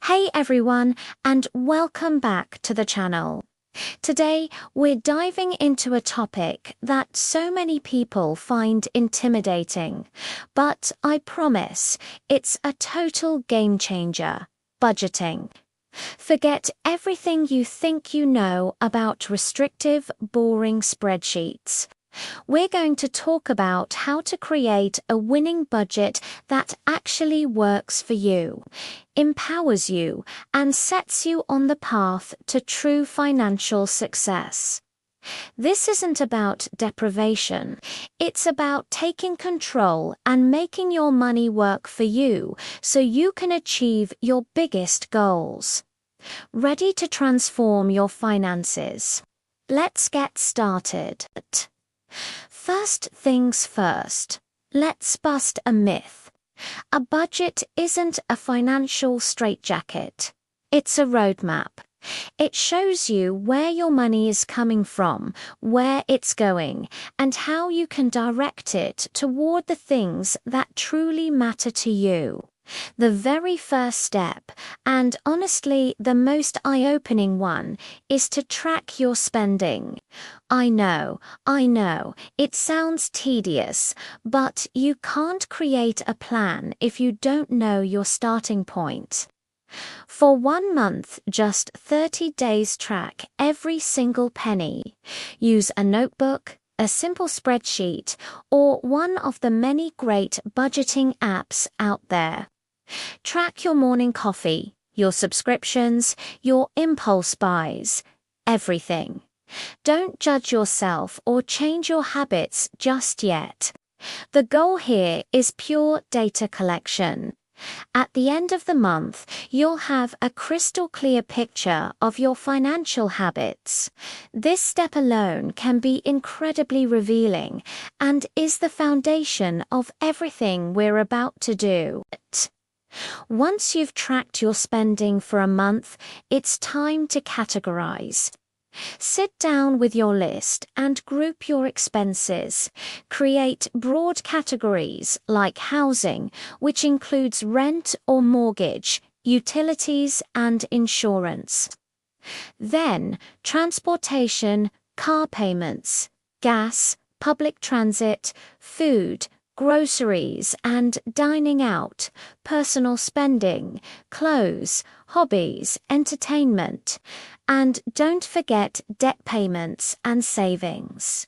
Hey everyone, and welcome back to the channel. Today, we're diving into a topic that so many people find intimidating, but I promise it's a total game changer: budgeting. Forget everything you think you know about restrictive, boring spreadsheets. We're going to talk about how to create a winning budget that actually works for you, empowers you, and sets you on the path to true financial success. This isn't about deprivation. It's about taking control and making your money work for you so you can achieve your biggest goals. Ready to transform your finances? Let's get started. First things first, let's bust a myth. A budget isn't a financial straitjacket. It's a roadmap. It shows you where your money is coming from, where it's going, and how you can direct it toward the things that truly matter to you. The very first step, and honestly the most eye-opening one, is to track your spending. I know, it sounds tedious, but you can't create a plan if you don't know your starting point. For 1 month, just 30 days track every single penny. Use a notebook, a simple spreadsheet, or one of the many great budgeting apps out there. Track your morning coffee, your subscriptions, your impulse buys, everything. Don't judge yourself or change your habits just yet. The goal here is pure data collection. At the end of the month, you'll have a crystal clear picture of your financial habits. This step alone can be incredibly revealing and is the foundation of everything we're about to do. Once you've tracked your spending for a month, it's time to categorize. Sit down with your list and group your expenses. Create broad categories like housing, which includes rent or mortgage, utilities, and insurance. Then, transportation, car payments, gas, public transit, food, groceries and dining out, personal spending, clothes, hobbies, entertainment, and don't forget debt payments and savings.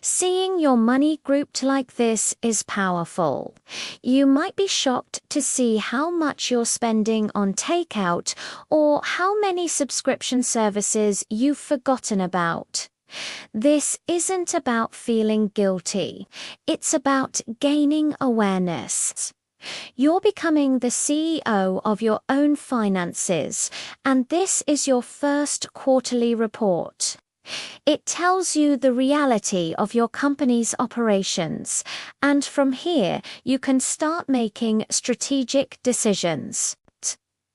Seeing your money grouped like this is powerful. You might be shocked to see how much you're spending on takeout or how many subscription services you've forgotten about. This isn't about feeling guilty. It's about gaining awareness. You're becoming the CEO of your own finances, and this is your first quarterly report. It tells you the reality of your company's operations, and from here you can start making strategic decisions.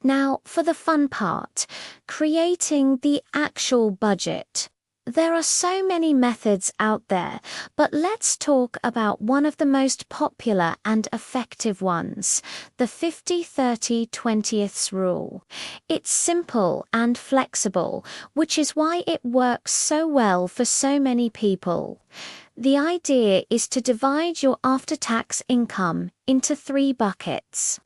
Now, for the fun part, creating the actual budget. There are so many methods out there, but let's talk about one of the most popular and effective ones, the 50-30-20ths rule. It's simple and flexible, which is why it works so well for so many people. The idea is to divide your after-tax income into 3 buckets.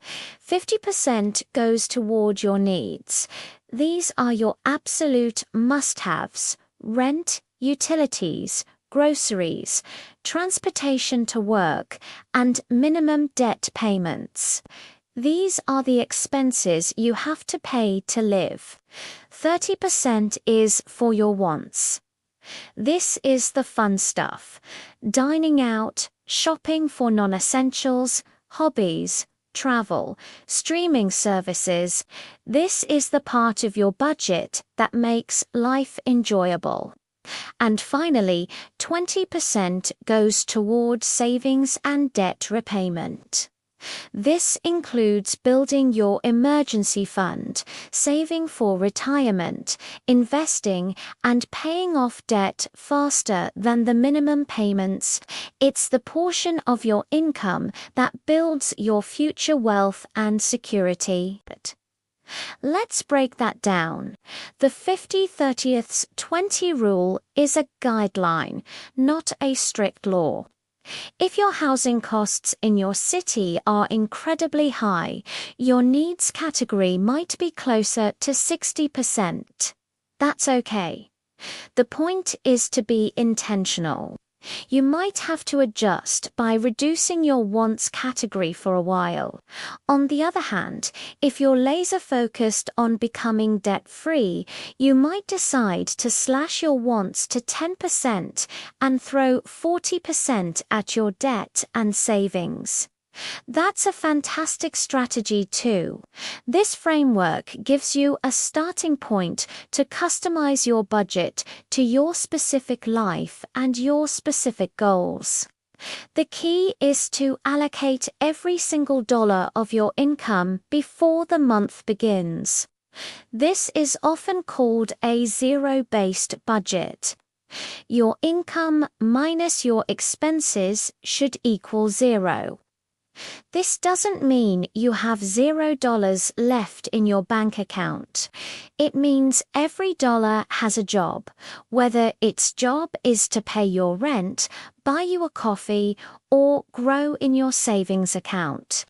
50% goes toward your needs. These are your absolute must-haves: rent, utilities, groceries, transportation to work, and minimum debt payments. These are the expenses you have to pay to live. 30% is for your wants. This is the fun stuff: dining out, shopping for non-essentials, hobbies, travel, streaming services. This is the part of your budget that makes life enjoyable. And finally, 20% goes toward savings and debt repayment. This includes building your emergency fund, saving for retirement, investing, and paying off debt faster than the minimum payments. It's the portion of your income that builds your future wealth and security. Let's break that down. The 50/30/20 rule is a guideline, not a strict law. If your housing costs in your city are incredibly high, your needs category might be closer to 60%. That's okay. The point is to be intentional. You might have to adjust by reducing your wants category for a while. On the other hand, if you're laser focused on becoming debt-free, you might decide to slash your wants to 10% and throw 40% at your debt and savings. That's a fantastic strategy too. This framework gives you a starting point to customize your budget to your specific life and your specific goals. The key is to allocate every single dollar of your income before the month begins. This is often called a zero-based budget. Your income minus your expenses should equal zero. This doesn't mean you have $0 left in your bank account. It means every dollar has a job, whether its job is to pay your rent, buy you a coffee, or grow in your savings account.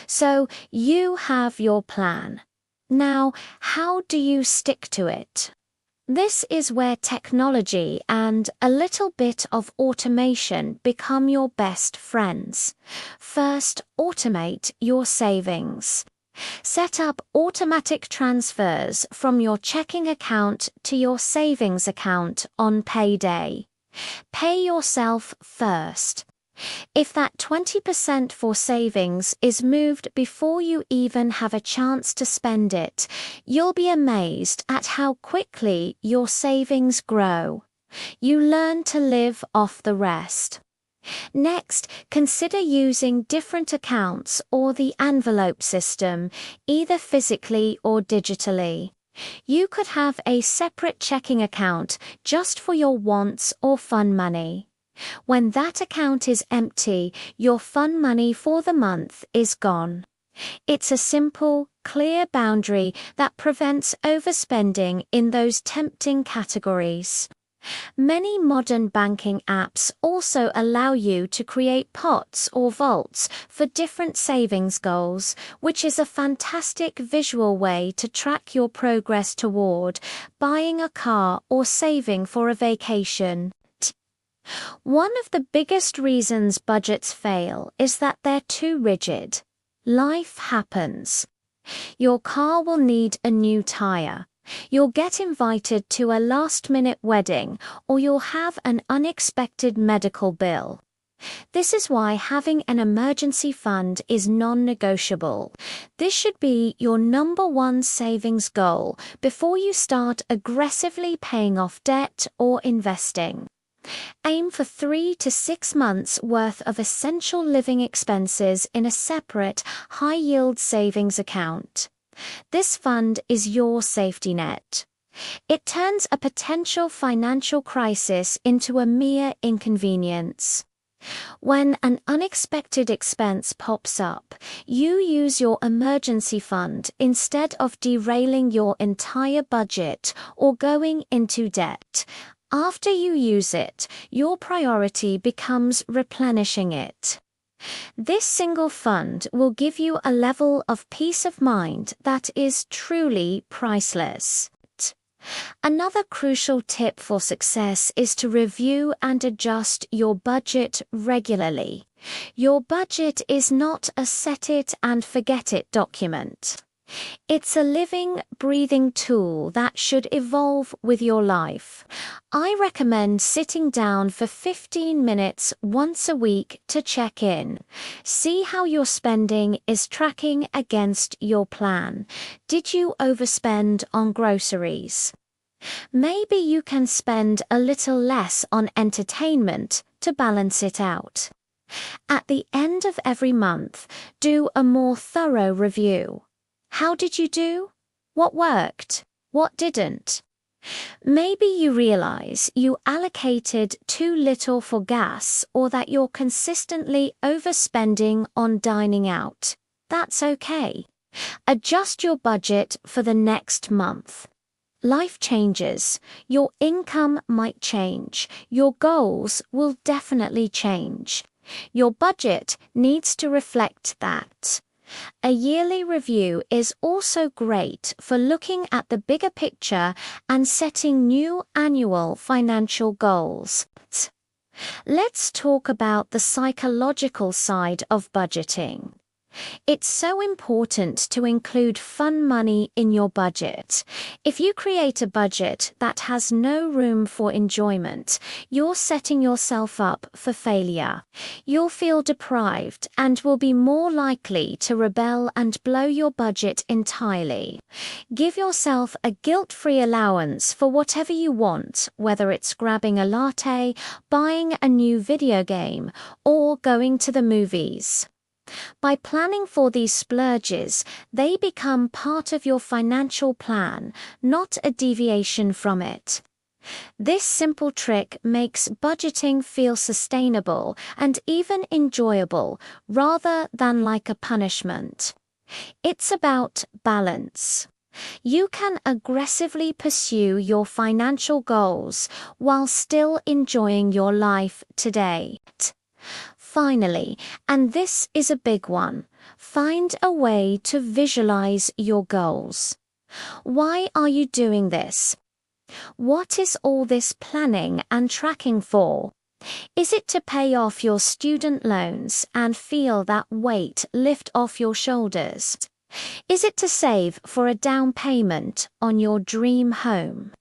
So you have your plan. Now, how do you stick to it? This is where technology and a little bit of automation become your best friends. First, automate your savings. Set up automatic transfers from your checking account to your savings account on payday. Pay yourself first. If that 20% for savings is moved before you even have a chance to spend it, you'll be amazed at how quickly your savings grow. You learn to live off the rest. Next, consider using different accounts or the envelope system, either physically or digitally. You could have a separate checking account just for your wants or fun money. When that account is empty, your fun money for the month is gone. It's a simple, clear boundary that prevents overspending in those tempting categories. Many modern banking apps also allow you to create pots or vaults for different savings goals, which is a fantastic visual way to track your progress toward buying a car or saving for a vacation. One of the biggest reasons budgets fail is that they're too rigid. Life happens. Your car will need a new tire. You'll get invited to a last-minute wedding, or you'll have an unexpected medical bill. This is why having an emergency fund is non-negotiable. This should be your number one savings goal before you start aggressively paying off debt or investing. Aim for 3 to 6 months' worth of essential living expenses in a separate, high-yield savings account. This fund is your safety net. It turns a potential financial crisis into a mere inconvenience. When an unexpected expense pops up, you use your emergency fund instead of derailing your entire budget or going into debt. After you use it, your priority becomes replenishing it. This single fund will give you a level of peace of mind that is truly priceless. Another crucial tip for success is to review and adjust your budget regularly. Your budget is not a set it and forget it document. It's a living, breathing tool that should evolve with your life. I recommend sitting down for 15 minutes once a week to check in. See how your spending is tracking against your plan. Did you overspend on groceries? Maybe you can spend a little less on entertainment to balance it out. At the end of every month, do a more thorough review. How did you do? What worked? What didn't? Maybe you realize you allocated too little for gas or that you're consistently overspending on dining out. That's okay. Adjust your budget for the next month. Life changes. Your income might change. Your goals will definitely change. Your budget needs to reflect that. A yearly review is also great for looking at the bigger picture and setting new annual financial goals. Let's talk about the psychological side of budgeting. It's so important to include fun money in your budget. If you create a budget that has no room for enjoyment, you're setting yourself up for failure. You'll feel deprived and will be more likely to rebel and blow your budget entirely. Give yourself a guilt-free allowance for whatever you want, whether it's grabbing a latte, buying a new video game, or going to the movies. By planning for these splurges, they become part of your financial plan, not a deviation from it. This simple trick makes budgeting feel sustainable and even enjoyable, rather than like a punishment. It's about balance. You can aggressively pursue your financial goals while still enjoying your life today. Finally, and this is a big one, find a way to visualize your goals. Why are you doing this? What is all this planning and tracking for? Is it to pay off your student loans and feel that weight lift off your shoulders? Is it to save for a down payment on your dream home?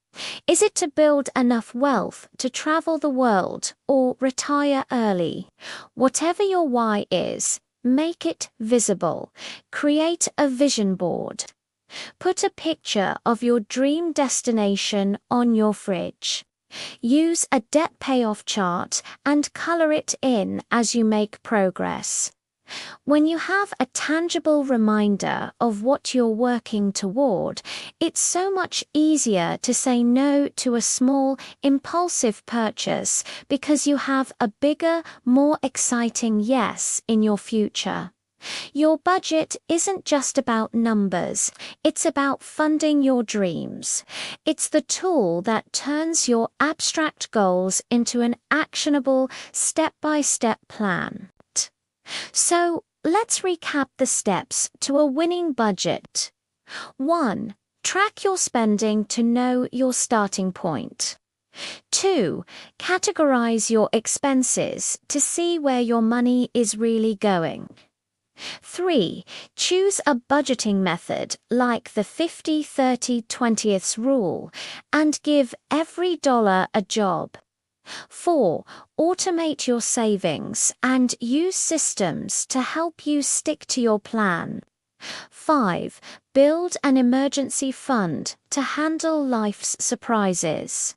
Is it to build enough wealth to travel the world or retire early? Whatever your why is, make it visible. Create a vision board. Put a picture of your dream destination on your fridge. Use a debt payoff chart and color it in as you make progress. When you have a tangible reminder of what you're working toward, it's so much easier to say no to a small, impulsive purchase because you have a bigger, more exciting yes in your future. Your budget isn't just about numbers, it's about funding your dreams. It's the tool that turns your abstract goals into an actionable, step-by-step plan. So, let's recap the steps to a winning budget. 1. Track your spending to know your starting point. 2. Categorize your expenses to see where your money is really going. 3. Choose a budgeting method like the 50-30-20ths rule and give every dollar a job. 4. Automate your savings and use systems to help you stick to your plan. 5. Build an emergency fund to handle life's surprises.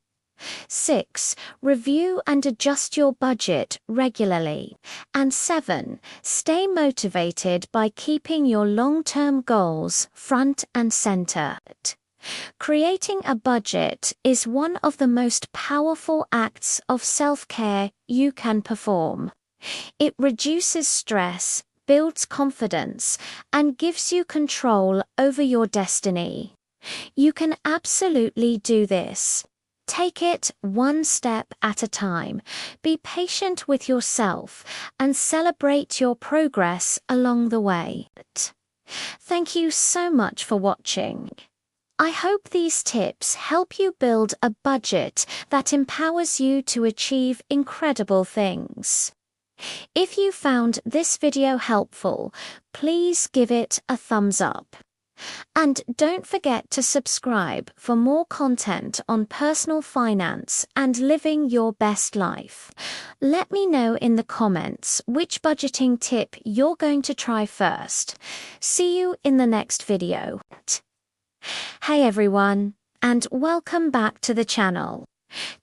6. Review and adjust your budget regularly. And 7. Stay motivated by keeping your long-term goals front and center. Creating a budget is one of the most powerful acts of self-care you can perform. It reduces stress, builds confidence, and gives you control over your destiny. You can absolutely do this. Take it one step at a time. Be patient with yourself and celebrate your progress along the way. Thank you so much for watching. I hope these tips help you build a budget that empowers you to achieve incredible things. If you found this video helpful, please give it a thumbs up. And don't forget to subscribe for more content on personal finance and living your best life. Let me know in the comments which budgeting tip you're going to try first. See you in the next video. Hey everyone, and welcome back to the channel.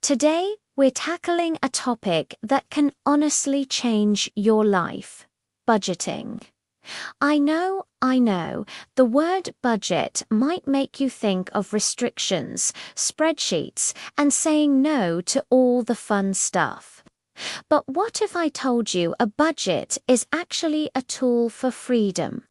Today, we're tackling a topic that can honestly change your life: budgeting. I know, the word budget might make you think of restrictions, spreadsheets, and saying no to all the fun stuff. But what if I told you a budget is actually a tool for freedom?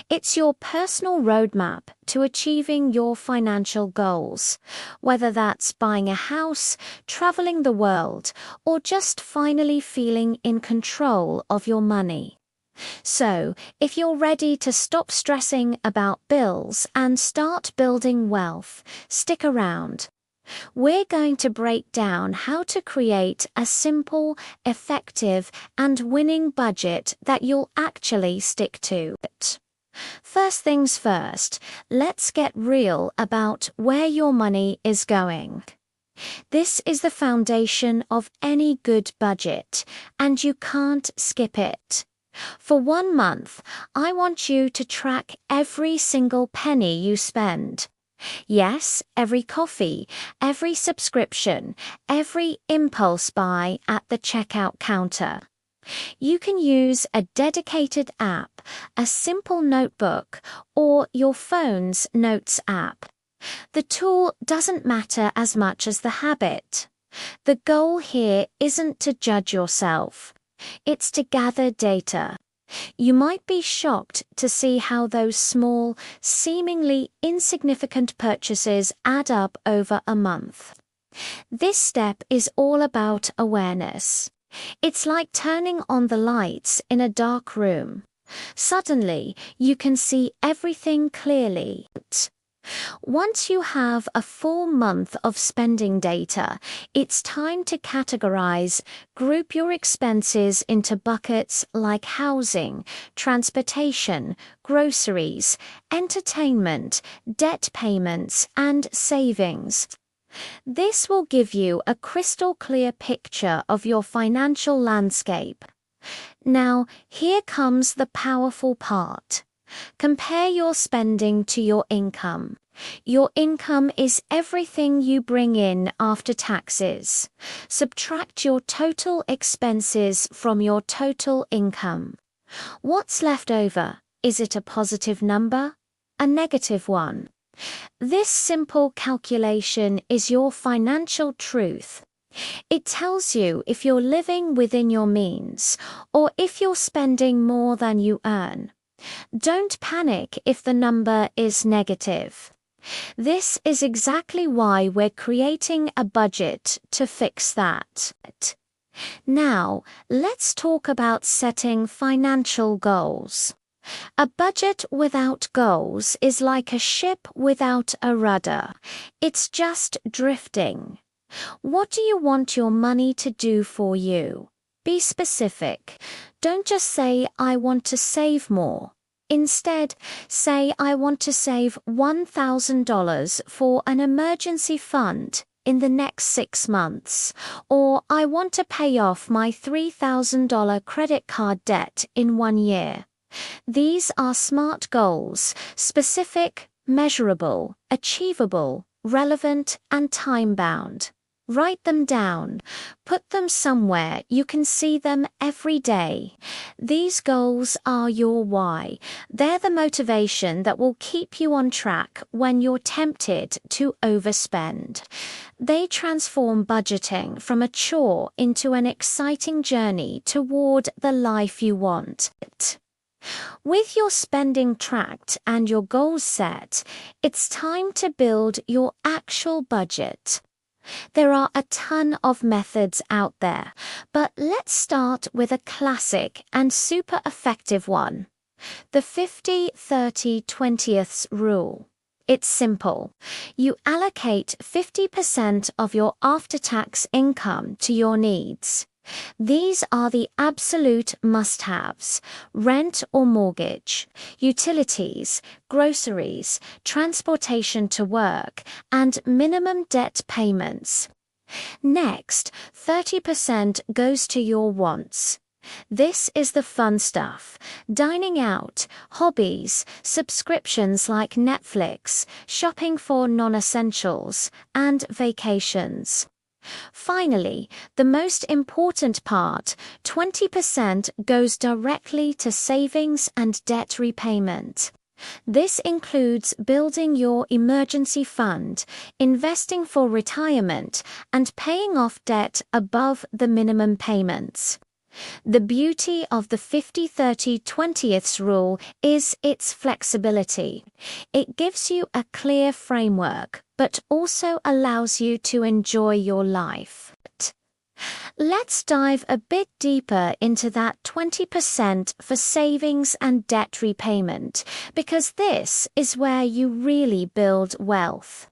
It's your personal roadmap to achieving your financial goals, whether that's buying a house, traveling the world, or just finally feeling in control of your money. So, if you're ready to stop stressing about bills and start building wealth, stick around. We're going to break down how to create a simple, effective, and winning budget that you'll actually stick to. First things first, let's get real about where your money is going. This is the foundation of any good budget, and you can't skip it. For 1 month, I want you to track every single penny you spend. Yes, every coffee, every subscription, every impulse buy at the checkout counter. You can use a dedicated app, a simple notebook, or your phone's notes app. The tool doesn't matter as much as the habit. The goal here isn't to judge yourself. It's to gather data. You might be shocked to see how those small, seemingly insignificant purchases add up over a month. This step is all about awareness. It's like turning on the lights in a dark room. Suddenly, you can see everything clearly. Once you have a full month of spending data, it's time to categorize, group your expenses into buckets like housing, transportation, groceries, entertainment, debt payments, and savings. This will give you a crystal clear picture of your financial landscape. Now, here comes the powerful part. Compare your spending to your income. Your income is everything you bring in after taxes. Subtract your total expenses from your total income. What's left over? Is it a positive number? A negative one? This simple calculation is your financial truth. It tells you if you're living within your means or if you're spending more than you earn. Don't panic if the number is negative. This is exactly why we're creating a budget to fix that. Now, let's talk about setting financial goals. A budget without goals is like a ship without a rudder. It's just drifting. What do you want your money to do for you? Be specific. Don't just say, I want to save more. Instead, say, I want to save $1,000 for an emergency fund in the next 6 months, or I want to pay off my $3,000 credit card debt in 1 year. These are SMART goals: specific, measurable, achievable, relevant, and time-bound. Write them down. Put them somewhere you can see them every day. These goals are your why. They're the motivation that will keep you on track when you're tempted to overspend. They transform budgeting from a chore into an exciting journey toward the life you want. With your spending tracked and your goals set, it's time to build your actual budget. There are a ton of methods out there, but let's start with a classic and super effective one: the 50-30-20ths rule. It's simple. You allocate 50% of your after-tax income to your needs. These are the absolute must-haves: rent or mortgage, utilities, groceries, transportation to work, and minimum debt payments. Next, 30% goes to your wants. This is the fun stuff: dining out, hobbies, subscriptions like Netflix, shopping for non-essentials, and vacations. Finally, the most important part, 20% goes directly to savings and debt repayment. This includes building your emergency fund, investing for retirement, and paying off debt above the minimum payments. The beauty of the 50-30-20ths rule is its flexibility. It gives you a clear framework, but also allows you to enjoy your life. Let's dive a bit deeper into that 20% for savings and debt repayment, because this is where you really build wealth.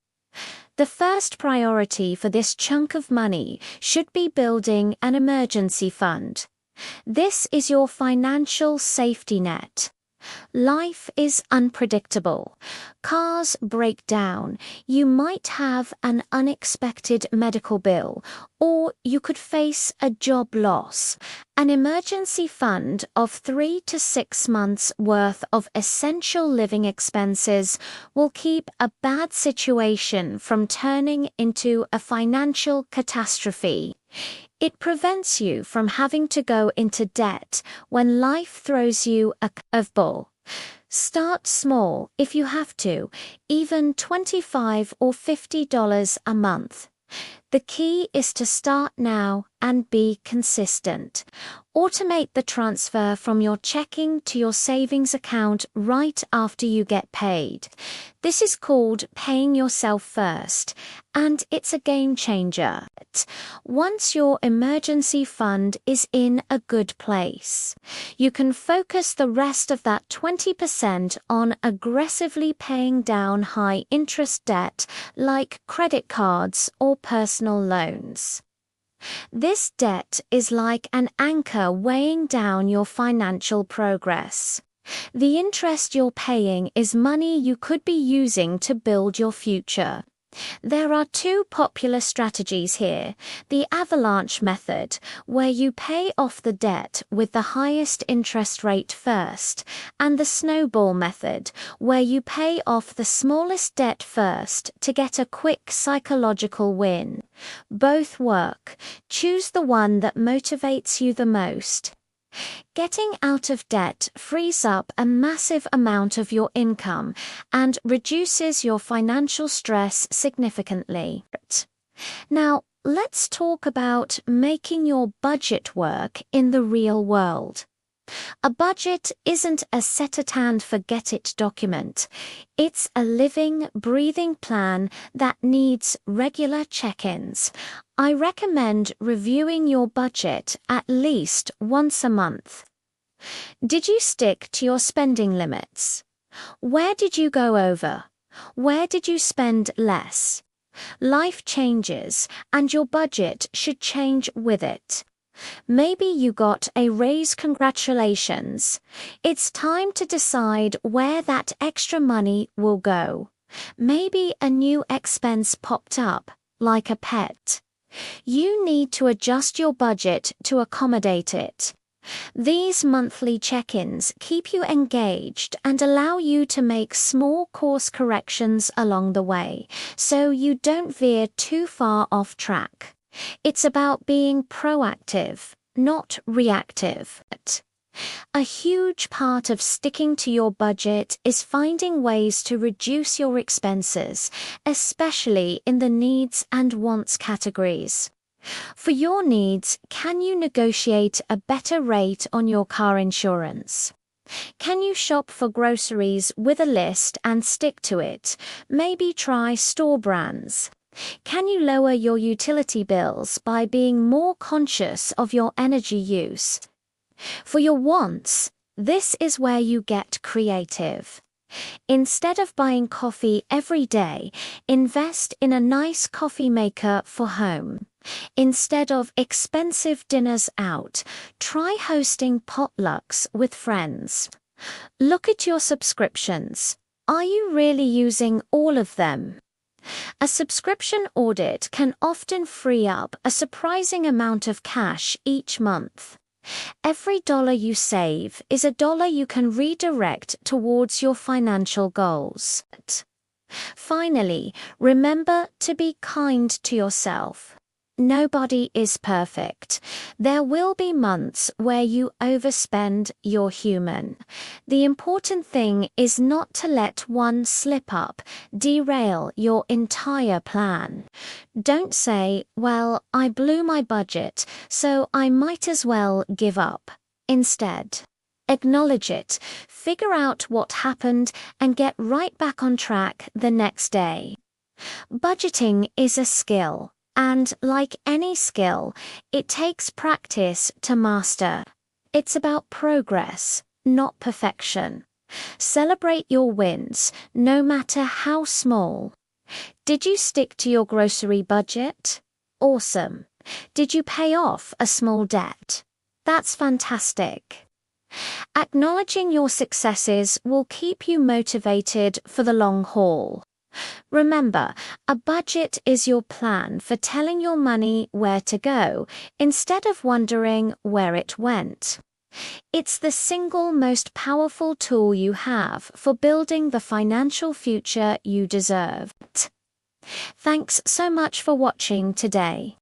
The first priority for this chunk of money should be building an emergency fund. This is your financial safety net. Life is unpredictable. Cars break down. You might have an unexpected medical bill, or you could face a job loss. An emergency fund of 3 to 6 months' worth of essential living expenses will keep a bad situation from turning into a financial catastrophe. It prevents you from having to go into debt when life throws you a curveball. Start small if you have to, even $25 or $50 a month. The key is to start now and be consistent. Automate the transfer from your checking to your savings account right after you get paid. This is called paying yourself first, and it's a game changer. Once your emergency fund is in a good place, you can focus the rest of that 20% on aggressively paying down high-interest debt like credit cards or personal loans. This debt is like an anchor weighing down your financial progress. The interest you're paying is money you could be using to build your future. There are two popular strategies here: the avalanche method, where you pay off the debt with the highest interest rate first, and the snowball method, where you pay off the smallest debt first to get a quick psychological win. Both work. Choose the one that motivates you the most. Getting out of debt frees up a massive amount of your income and reduces your financial stress significantly. Now, let's talk about making your budget work in the real world. A budget isn't a set-it-and-forget-it document. It's a living, breathing plan that needs regular check-ins. I recommend reviewing your budget at least once a month. Did you stick to your spending limits? Where did you go over? Where did you spend less? Life changes, and your budget should change with it. Maybe you got a raise, congratulations. It's time to decide where that extra money will go. Maybe a new expense popped up, like a pet. You need to adjust your budget to accommodate it. These monthly check-ins keep you engaged and allow you to make small course corrections along the way, so you don't veer too far off track. It's about being proactive, not reactive. A huge part of sticking to your budget is finding ways to reduce your expenses, especially in the needs and wants categories. For your needs, can you negotiate a better rate on your car insurance? Can you shop for groceries with a list and stick to it? Maybe try store brands. Can you lower your utility bills by being more conscious of your energy use? For your wants, this is where you get creative. Instead of buying coffee every day, invest in a nice coffee maker for home. Instead of expensive dinners out, try hosting potlucks with friends. Look at your subscriptions. Are you really using all of them? A subscription audit can often free up a surprising amount of cash each month. Every dollar you save is a dollar you can redirect towards your financial goals. Finally, remember to be kind to yourself. Nobody is perfect. There will be months where you overspend. You're human. The important thing is not to let one slip up derail your entire plan. Don't say, well, I blew my budget, so I might as well give up. Instead, acknowledge it, figure out what happened, and get right back on track the next day. Budgeting is a skill. And like any skill, it takes practice to master. It's about progress, not perfection. Celebrate your wins, no matter how small. Did you stick to your grocery budget? Awesome. Did you pay off a small debt? That's fantastic. Acknowledging your successes will keep you motivated for the long haul. Remember, a budget is your plan for telling your money where to go instead of wondering where it went. It's the single most powerful tool you have for building the financial future you deserve. Thanks so much for watching today.